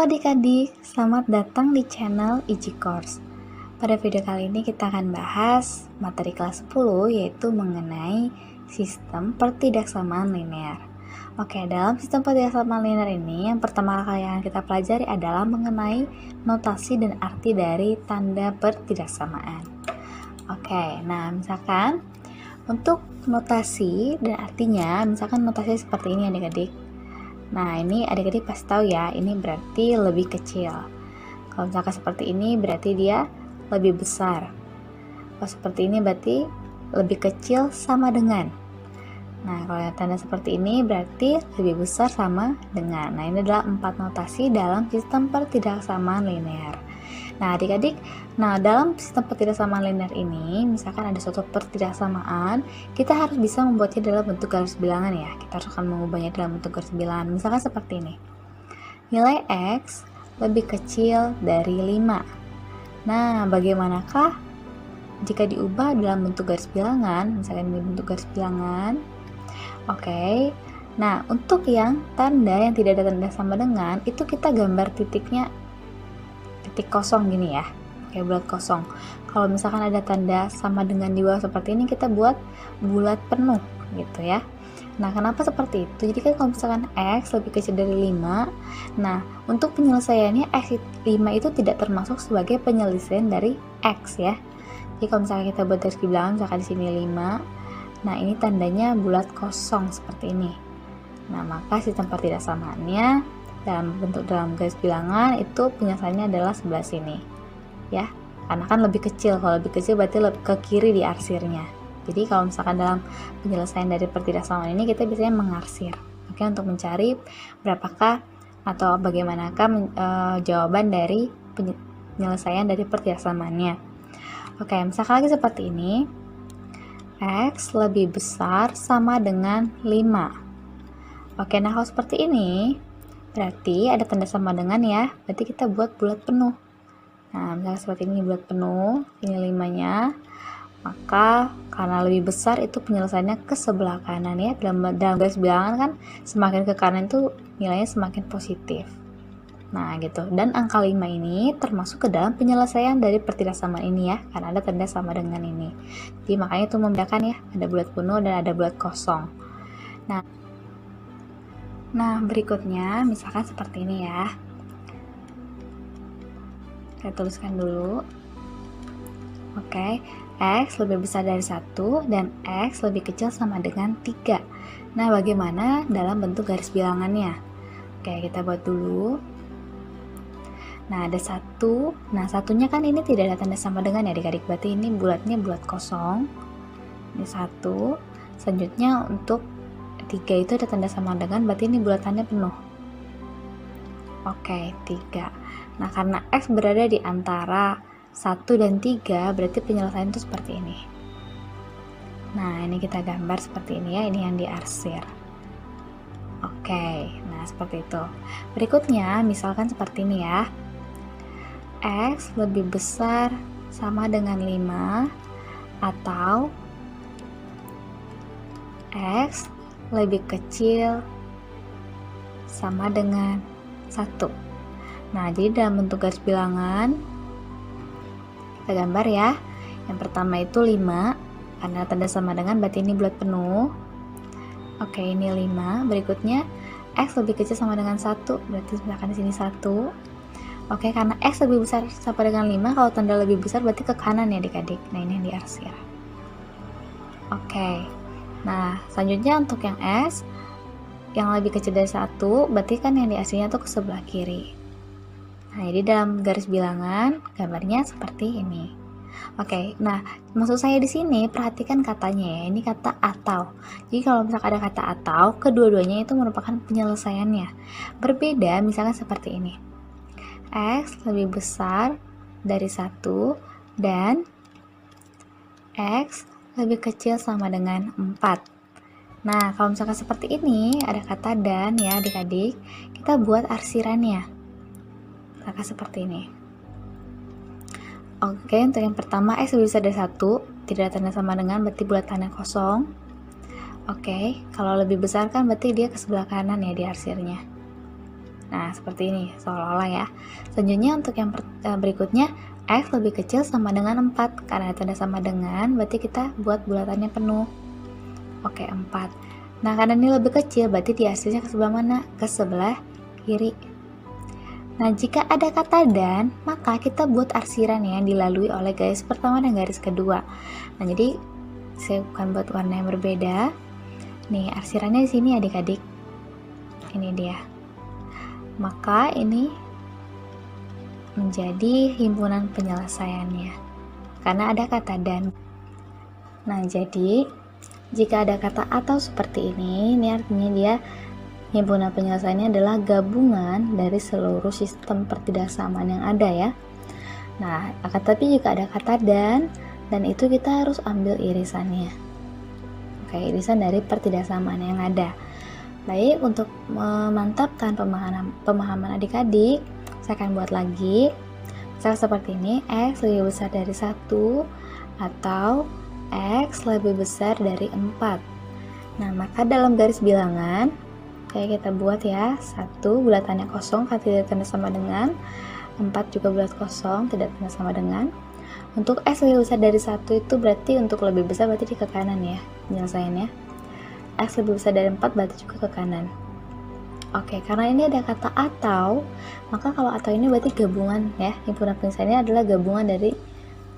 adik-adik, selamat datang di channel Easy Course. Pada video kali ini kita akan bahas materi kelas 10 yaitu mengenai sistem pertidaksamaan linear. Oke, dalam sistem pertidaksamaan linear ini yang pertama kali yang kita pelajari adalah mengenai notasi dan arti dari tanda pertidaksamaan. Oke, nah misalkan untuk notasi dan artinya, misalkan notasi seperti ini adik-adik. Nah, ini adik-adik pasti tahu ya, ini berarti lebih kecil. Kalau misalkan seperti ini berarti dia lebih besar. Kalau seperti ini berarti lebih kecil sama dengan. Nah, kalau yang tanda seperti ini berarti lebih besar sama dengan. Nah, ini adalah 4 notasi dalam sistem pertidaksamaan linear. Nah, adik-adik, dalam sistem pertidaksamaan linear ini, misalkan ada suatu pertidaksamaan, kita harus bisa membuatnya dalam bentuk garis bilangan ya. Kita harus akan mengubahnya dalam bentuk garis bilangan. Misalkan seperti ini. Nilai X lebih kecil dari 5. Nah, bagaimanakah jika diubah dalam bentuk garis bilangan? Misalkan ini bentuk garis bilangan. Oke. Nah, untuk yang tanda yang tidak ada tanda sama dengan, itu kita gambar titiknya titik kosong gini ya, kayak bulat kosong. Kalau misalkan ada tanda sama dengan di bawah seperti ini, kita buat bulat penuh gitu ya. Nah, kenapa seperti itu? Jadi kan kalau misalkan X lebih kecil dari 5, nah untuk penyelesaiannya X 5 itu tidak termasuk sebagai penyelesaian dari X ya. Jadi kalau misalkan kita buat garis bilangan, misalkan di sini 5, nah ini tandanya bulat kosong seperti ini. Nah, maka sistem pertidaksamaannya dalam garis bilangan itu penyelesaiannya adalah sebelah sini ya, karena kan lebih kecil. Kalau lebih kecil berarti lebih ke kiri di arsirnya. Jadi kalau misalkan dalam penyelesaian dari pertidaksamaan ini kita biasanya mengarsir, oke, untuk mencari berapakah atau bagaimanakah jawaban dari penyelesaian dari pertidaksamaannya. Oke, misalkan lagi seperti ini, X lebih besar sama dengan 5. Oke, nah kalau seperti ini berarti ada tanda sama dengan ya, berarti kita buat bulat penuh. Nah, misalnya seperti ini bulat penuh, ini 5-nya, maka karena lebih besar itu penyelesaiannya ke sebelah kanan ya. Dalam garis bilangan kan semakin ke kanan itu nilainya semakin positif. Nah gitu, dan angka 5 ini termasuk ke dalam penyelesaian dari pertidaksamaan ini ya, karena ada tanda sama dengan ini. Jadi makanya itu membedakan ya, ada bulat penuh dan ada bulat kosong. Nah, berikutnya misalkan seperti ini ya. Saya tuliskan dulu. Oke, X lebih besar dari 1 dan X lebih kecil sama dengan 3. Nah, bagaimana dalam bentuk garis bilangannya? Oke, kita buat dulu. Nah, ada 1. Nah, satunya kan ini tidak ada tanda sama dengan ya adik-adik. Berarti ini bulatnya bulat kosong. Ini 1. Selanjutnya untuk 3 itu ada tanda sama dengan, berarti ini bulatannya penuh. Oke, 3. Nah, karena X berada di antara 1 dan 3, berarti penyelesaian itu seperti ini. Nah, ini kita gambar seperti ini ya, ini yang diarsir. Oke, nah seperti itu. Berikutnya, misalkan seperti ini ya. X lebih besar sama dengan 5 atau X lebih kecil sama dengan 1. Nah, jadi dalam bentuk garis bilangan kita gambar ya. Yang pertama itu 5, karena tanda sama dengan berarti ini bulat penuh. Oke, ini 5. Berikutnya X lebih kecil sama dengan 1, berarti misalkan di sini 1. Oke, karena X lebih besar sama dengan 5, kalau tanda lebih besar berarti ke kanan ya adik-adik. Nah, ini yang diarsir. Oke. Nah, selanjutnya untuk yang S yang lebih kecil dari 1, berarti kan yang diarsirnya tuh ke sebelah kiri. Nah, jadi dalam garis bilangan gambarnya seperti ini. Oke, nah maksud saya di sini perhatikan katanya ya, ini kata atau. Jadi kalau misalkan ada kata atau, kedua-duanya itu merupakan penyelesaiannya. Berbeda misalkan seperti ini. X lebih besar dari 1 dan X lebih kecil sama dengan 4. Nah, kalau misalkan seperti ini, ada kata dan ya adik-adik, kita buat arsirannya. Maka seperti ini. Oke, untuk yang pertama, X lebih besar dari 1, tidak ada tanda sama dengan, berarti bulatannya kosong. Oke, kalau lebih besar kan berarti dia ke sebelah kanan ya di arsirnya. Nah, seperti ini seolah-olah ya. Selanjutnya untuk yang berikutnya, X lebih kecil sama dengan 4. Karena tanda sama dengan, berarti kita buat bulatannya penuh. Oke, 4. Nah, karena ini lebih kecil, berarti di hasilnya ke sebelah mana? Ke sebelah kiri. Nah, jika ada kata dan, maka kita buat arsiran yang dilalui oleh garis pertama dan garis kedua. Nah, jadi saya bukan buat warna yang berbeda. Nih, arsirannya di sini adik-adik. Ini dia. Maka ini menjadi himpunan penyelesaiannya. Karena ada kata dan. Nah, jadi jika ada kata atau seperti ini artinya dia himpunan penyelesaiannya adalah gabungan dari seluruh sistem pertidaksamaan yang ada ya. Nah, akan tapi jika ada kata dan itu kita harus ambil irisannya. Oke, irisan dari pertidaksamaan yang ada. Baik, untuk memantapkan pemahaman adik-adik, saya akan buat lagi. Misal seperti ini, X lebih besar dari 1 atau X lebih besar dari 4. Nah, maka dalam garis bilangan kayak kita buat ya, 1 bulatannya kosong karena tidak tanda sama dengan, 4 juga bulat kosong tidak tanda sama dengan. Untuk X lebih besar dari 1 itu berarti untuk lebih besar berarti di ke kanan ya penyelesaiannya. X lebih besar dari 4 berarti juga ke kanan. Oke, karena ini ada kata atau, maka kalau atau ini berarti gabungan ya, himpunan penyelesaiannya adalah gabungan dari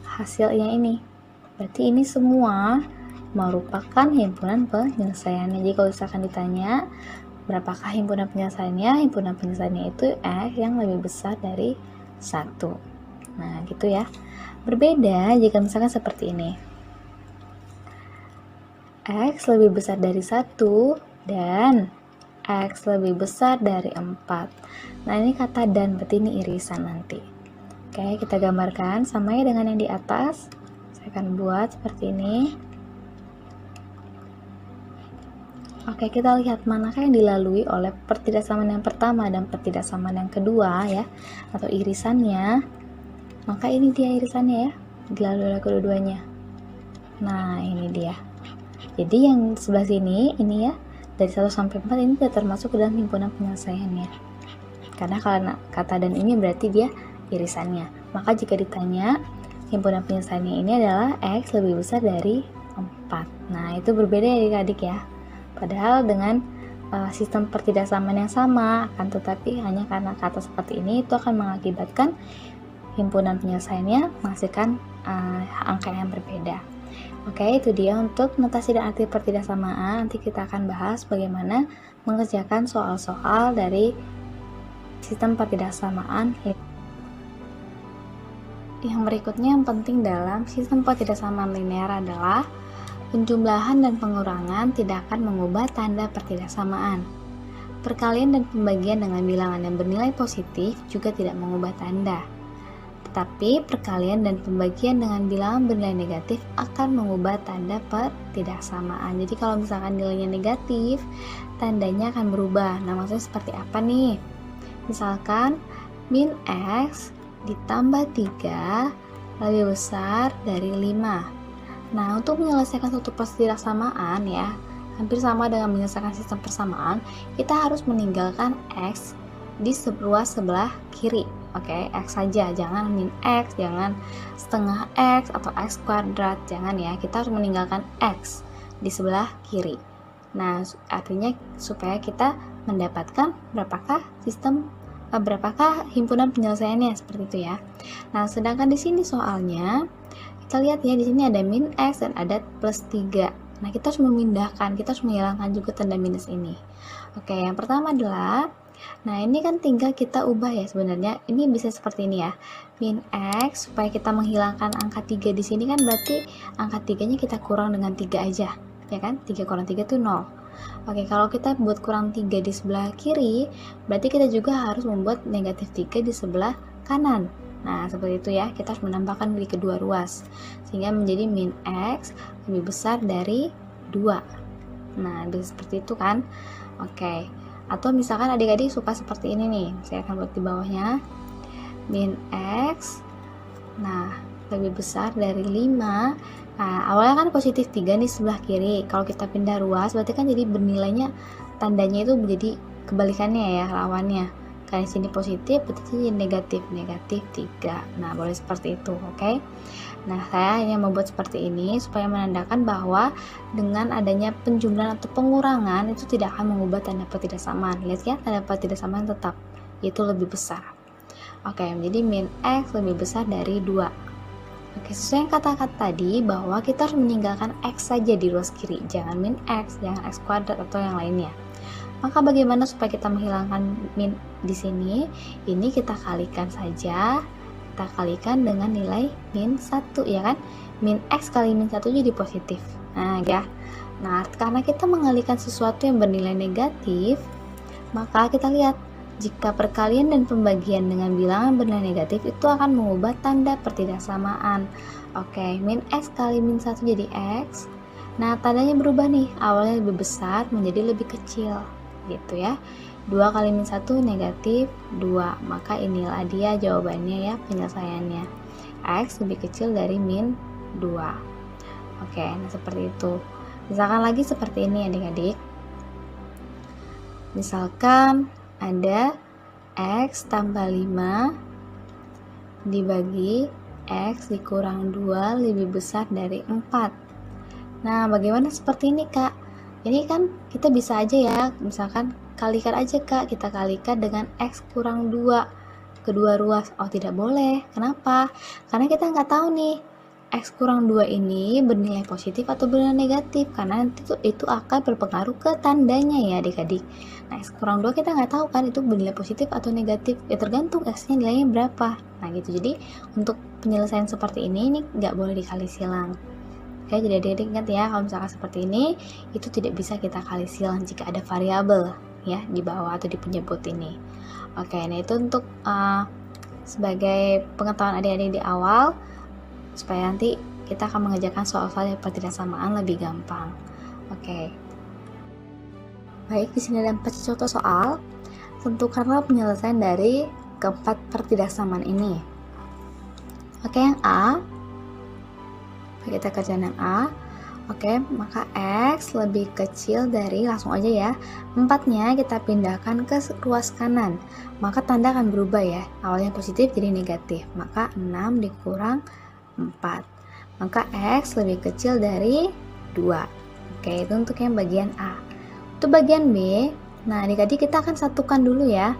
hasilnya ini. Berarti ini semua merupakan himpunan penyelesaiannya. Jadi kalau misalkan ditanya berapakah himpunan penyelesaiannya itu X yang lebih besar dari 1. Nah, gitu ya. Berbeda jika misalkan seperti ini. X lebih besar dari 1 dan X lebih besar dari 4. Nah, ini kata dan, berarti ini irisan nanti. Oke, kita gambarkan sama ya dengan yang di atas. Saya akan buat seperti ini. Oke, kita lihat manakah yang dilalui oleh pertidaksamaan yang pertama dan pertidaksamaan yang kedua ya, atau irisannya. Maka ini dia irisannya ya, dilalui oleh kedua-duanya. Nah, ini dia. Jadi yang sebelah sini ini ya, dari 1 sampai 4 ini tidak termasuk dalam himpunan penyelesaiannya. Karena kalau kata dan ini berarti dia irisannya. Maka jika ditanya himpunan penyelesaiannya ini adalah X lebih besar dari 4. Nah, itu berbeda ya adik-adik ya. Padahal dengan sistem pertidaksamaan yang sama, akan tetapi hanya karena kata seperti ini itu akan mengakibatkan himpunan penyelesaiannya menghasilkan angka yang berbeda. Oke, itu dia untuk notasi dan arti pertidaksamaan. Nanti kita akan bahas bagaimana mengerjakan soal-soal dari sistem pertidaksamaan. Yang berikutnya yang penting dalam sistem pertidaksamaan linear adalah penjumlahan dan pengurangan tidak akan mengubah tanda pertidaksamaan. Perkalian dan pembagian dengan bilangan yang bernilai positif juga tidak mengubah tanda. Tetapi perkalian dan pembagian dengan bilangan bernilai negatif akan mengubah tanda pertidaksamaan. Jadi kalau misalkan nilainya negatif, tandanya akan berubah. Nah, maksudnya seperti apa nih? Misalkan min X ditambah 3 lebih besar dari 5. Nah, untuk menyelesaikan suatu pertidaksamaan ya, hampir sama dengan menyelesaikan sistem persamaan, kita harus meninggalkan X di ruas sebelah kiri. Oke, X saja, jangan min X, jangan setengah X atau X kuadrat, jangan ya, kita harus meninggalkan X di sebelah kiri. Nah, artinya supaya kita mendapatkan berapakah himpunan penyelesaiannya, seperti itu ya. Nah, sedangkan di sini soalnya kita lihat ya, di sini ada min X dan ada plus 3. Nah, kita harus memindahkan, kita harus menghilangkan juga tanda minus ini. Oke, yang pertama adalah, nah ini kan tinggal kita ubah ya sebenarnya. Ini bisa seperti ini ya, min X, supaya kita menghilangkan angka 3 di sini kan berarti angka 3-nya kita kurang dengan 3 aja, ya kan? 3 kurang 3 itu 0. Oke, kalau kita buat kurang 3 di sebelah kiri, berarti kita juga harus membuat negatif 3 di sebelah kanan. Nah, seperti itu ya, kita harus menambahkan di kedua ruas, sehingga menjadi min X lebih besar dari 2. Nah, bisa seperti itu kan? Oke, atau misalkan adik-adik suka seperti ini nih, saya akan buat di bawahnya, min X, nah, lebih besar dari 5. Nah, awalnya kan positif 3 nih sebelah kiri, kalau kita pindah ruas, berarti kan jadi bernilainya, tandanya itu menjadi kebalikannya ya, lawannya. Karena di sini positif, berarti jadi negatif 3. Nah, boleh seperti itu, oke? Nah, saya hanya membuat seperti ini supaya menandakan bahwa dengan adanya penjumlahan atau pengurangan itu tidak akan mengubah tanda ketidaksamaan. Lihat ya, tanda ketidaksamaan tetap, yaitu lebih besar. Oke, jadi min X lebih besar dari 2. Oke, sesuai yang kata-kata tadi bahwa kita harus meninggalkan X saja di ruas kiri, jangan min X, jangan X kuadrat atau yang lainnya. Maka bagaimana supaya kita menghilangkan min di sini? Ini kita kalikan saja. Kita kalikan dengan nilai min 1, ya kan? Min X kali min 1 jadi positif. Nah, ya. Nah, karena kita mengalihkan sesuatu yang bernilai negatif, maka kita lihat jika perkalian dan pembagian dengan bilangan bernilai negatif itu akan mengubah tanda pertidaksamaan. Oke, min X kali min 1 jadi X. Nah, tandanya berubah nih, awalnya lebih besar menjadi lebih kecil, gitu ya. 2 kali min 1 negatif 2, maka inilah dia jawabannya ya, penyelesaiannya. X lebih kecil dari min 2. Oke, nah seperti itu. Misalkan lagi seperti ini adik-adik. Misalkan ada X tambah 5 dibagi X dikurang 2 lebih besar dari 4. Nah, bagaimana seperti ini, Kak? Ini kan kita bisa aja ya, misalkan kalikan aja, Kak. Kita kalikan dengan X kurang 2 kedua ruas. Oh, tidak boleh. Kenapa? Karena kita nggak tahu nih X kurang 2 ini bernilai positif atau bernilai negatif, karena nanti itu akan berpengaruh ke tandanya ya adik-adik. Nah, X kurang 2 kita nggak tahu kan itu bernilai positif atau negatif, ya tergantung X nya nilainya berapa. Nah gitu, jadi untuk penyelesaian seperti ini nggak boleh dikali silang. Oke, jadi adik-adik ingat ya, kalau misalkan seperti ini itu tidak bisa kita kali silang jika ada variabel ya di bawah atau di penyebut ini. Oke, nah itu untuk sebagai pengetahuan adik-adik di awal supaya nanti kita akan mengerjakan soal-soal yang pertidaksamaan lebih gampang. Oke. Baik, di sini ada 4 contoh soal. Tentukanlah penyelesaian dari keempat pertidaksamaan ini. Oke, yang A. Kita kerjakan yang A. Oke, maka X lebih kecil dari, langsung aja ya, 4-nya kita pindahkan ke ruas kanan. Maka tanda akan berubah ya. Awalnya positif jadi negatif. Maka 6 dikurang 4. Maka X lebih kecil dari 2. Oke, itu untuk yang bagian A. Untuk bagian B, nah adik-adik kita akan satukan dulu ya.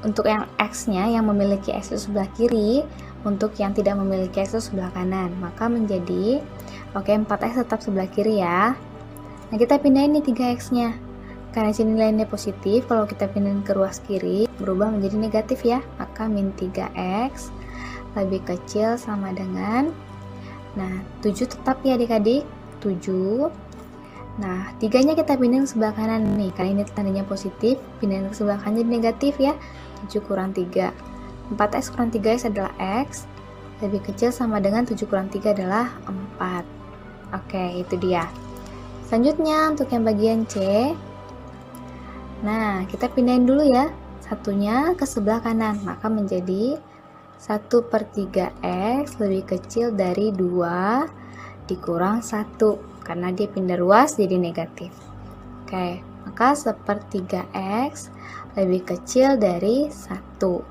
Untuk yang X-nya yang memiliki X di sebelah kiri, untuk yang tidak memiliki X di sebelah kanan, maka menjadi 4X tetap sebelah kiri ya. Nah, kita pindahin nih 3X-nya. Karena sini nilainya positif, kalau kita pindahin ke ruas kiri berubah menjadi negatif ya. Maka min 3X lebih kecil sama dengan, nah 7 tetap ya adik-adik, 7. Nah, 3-nya kita pindahin ke sebelah kanan nih, karena ini tandanya positif, pindahin ke sebelah kanan jadi negatif ya. 7 kurang 3, 4X kurang 3X adalah X, lebih kecil sama dengan 7 kurang 3 adalah 4. Oke, itu dia. Selanjutnya untuk yang bagian C, nah kita pindahin dulu ya, satunya ke sebelah kanan, maka menjadi 1/3X lebih kecil dari 2 dikurang 1, karena dia pindah ruas jadi negatif. Oke, maka 1/3X lebih kecil dari 1.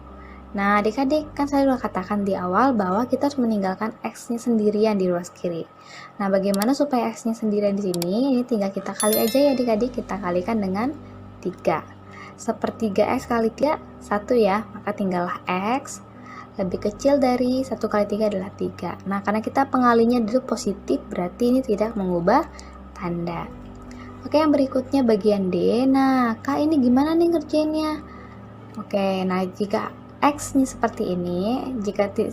Nah, adik-adik kan saya sudah katakan di awal bahwa kita harus meninggalkan X-nya sendirian di ruas kiri. Nah, bagaimana supaya X-nya sendirian di sini? Ini tinggal kita kali aja ya adik-adik, kita kalikan dengan 3. 1/3X kali 3, 1 ya, maka tinggallah X lebih kecil dari 1 kali 3 adalah 3. Nah, karena kita pengalinya dulu positif, berarti ini tidak mengubah tanda. Oke, yang berikutnya bagian D. Nah, Kak ini gimana nih ngerjainnya? Oke, nah jika X-nya seperti ini,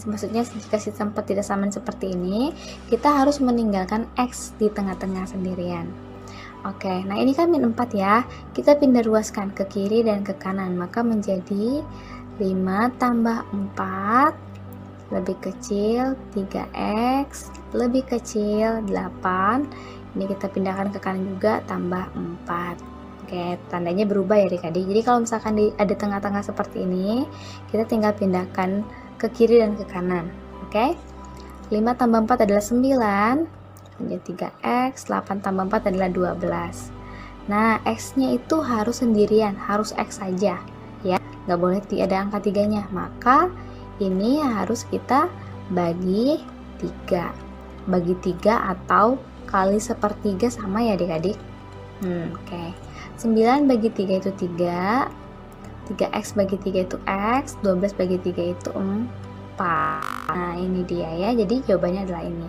maksudnya jika sistem pertidaksamaan seperti ini, kita harus meninggalkan X di tengah-tengah sendirian. Oke, nah ini kan min 4 ya, kita pindah ruaskan ke kiri dan ke kanan, maka menjadi 5 tambah 4 lebih kecil 3X lebih kecil 8. Ini kita pindahkan ke kanan juga, tambah 4. Oke, tandanya berubah ya adik-adik. Jadi kalau misalkan ada tengah-tengah seperti ini, kita tinggal pindahkan ke kiri dan ke kanan. Oke, 5 tambah 4 adalah 9, menjadi 3X, 8 tambah 4 adalah 12. Nah, X-nya itu harus sendirian, harus X saja ya, nggak boleh ada angka 3-nya. Maka ini harus kita bagi 3. Bagi 3 atau kali sepertiga sama ya adik-adik. Oke. 9 bagi 3 itu 3. 3X bagi 3 itu X. 12 bagi 3 itu 4. Nah, ini dia ya. Jadi jawabannya adalah ini.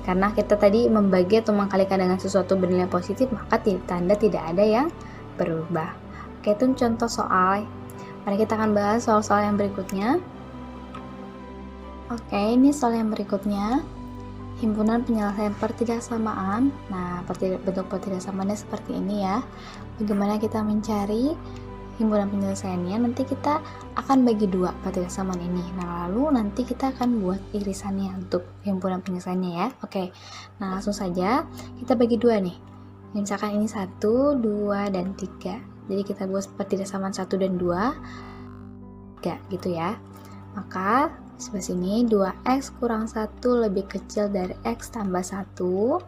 Karena kita tadi membagi atau mengkalikan dengan sesuatu bernilai positif, maka tanda tidak ada yang berubah. Oke, itu contoh soal. Mari kita akan bahas soal-soal yang berikutnya. Oke, ini soal yang berikutnya. Himpunan penyelesaian pertidaksamaan. Nah, bentuk pertidaksamaannya seperti ini ya. Bagaimana kita mencari himpunan penyelesaiannya? Nanti kita akan bagi 2 pertidaksamaan ini. Nah, lalu nanti kita akan buat irisannya untuk himpunan penyelesaiannya ya. Oke. Nah, langsung saja kita bagi 2 nih. Misalkan ini 1, 2, dan 3. Jadi kita buat pertidaksamaan 1 dan 2. 3 gitu ya. Maka sebelah sini 2X kurang 1 lebih kecil dari X tambah 1.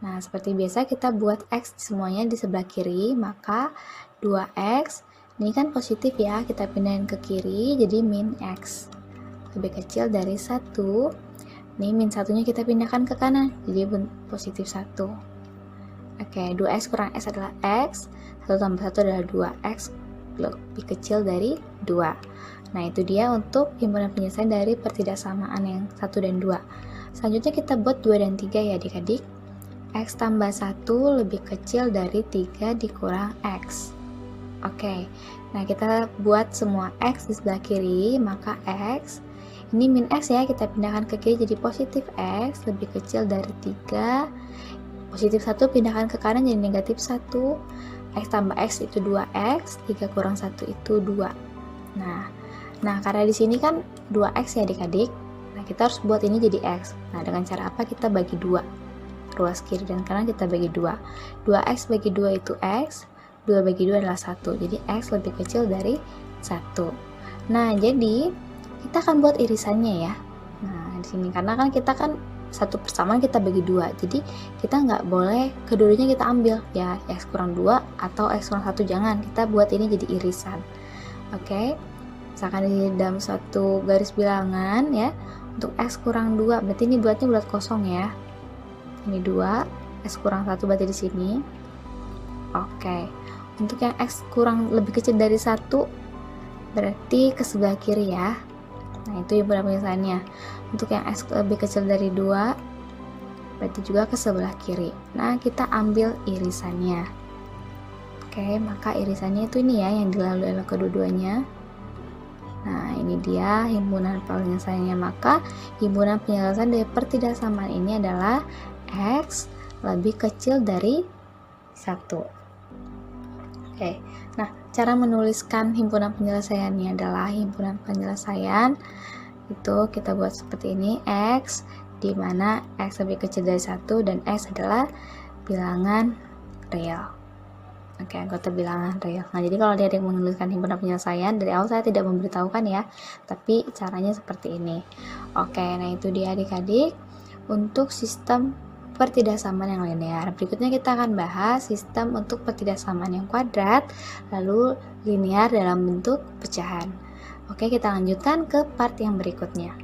Nah, seperti biasa kita buat X semuanya di sebelah kiri. Maka 2X, ini kan positif ya, kita pindahin ke kiri, jadi min X lebih kecil dari 1. Ini min 1-nya kita pindahkan ke kanan, jadi positif 1. Oke, 2X kurang X adalah X, 1 tambah 1 adalah 2X lebih kecil dari 2. Nah, itu dia untuk himpunan penyelesaian dari pertidaksamaan yang 1 dan 2. Selanjutnya kita buat 2 dan 3 ya adik-adik. X tambah 1 lebih kecil dari 3 dikurang X. Oke, nah kita buat semua X di sebelah kiri, maka X, ini min X ya, kita pindahkan ke kiri jadi positif X lebih kecil dari 3. Positif 1 pindahkan ke kanan jadi negatif 1. X tambah X itu 2X, 3 kurang 1 itu 2. Nah karena di sini kan 2X ya adik-adik, nah kita harus buat ini jadi X. Nah, dengan cara apa? Kita bagi 2. Ruas kiri dan kanan kita bagi 2. 2X bagi 2 itu X, 2 bagi 2 adalah 1. Jadi X lebih kecil dari 1. Nah, jadi kita akan buat irisannya ya. Nah, di sini karena kan kita kan satu persamaan kita bagi 2. Jadi kita nggak boleh kedua-duanya kita ambil ya, X kurang 2 atau X kurang 1, jangan. Kita buat ini jadi irisan. Oke. Misalkan di dalam suatu garis bilangan ya, untuk X kurang 2, berarti ini bulatnya bulat kosong ya. Ini 2, X kurang 1 berarti di sini. Oke. Untuk yang X kurang lebih kecil dari 1 berarti ke sebelah kiri ya. Nah, itu himpunan penyelesaiannya. Untuk yang X lebih kecil dari 2 berarti juga ke sebelah kiri. Nah, kita ambil irisannya. Oke, maka irisannya itu ini ya yang dilalui oleh kedua-duanya. Nah, ini dia himpunan penyelesaiannya. Maka himpunan penyelesaian dari pertidaksamaan ini adalah X lebih kecil dari 1. Oke, nah cara menuliskan himpunan penyelesaiannya adalah himpunan penyelesaian itu kita buat seperti ini, X di mana X lebih kecil dari 1 dan X adalah bilangan real. Oke, anggota bilangan real. Nah, jadi kalau ada yang menuliskan himpunan penyelesaian, dari awal saya tidak memberitahukan ya, tapi caranya seperti ini. Oke, nah itu dia adik-adik untuk sistem pertidaksamaan yang linear. Berikutnya kita akan bahas sistem untuk pertidaksamaan yang kuadrat, lalu linear dalam bentuk pecahan. Oke, kita lanjutkan ke part yang berikutnya.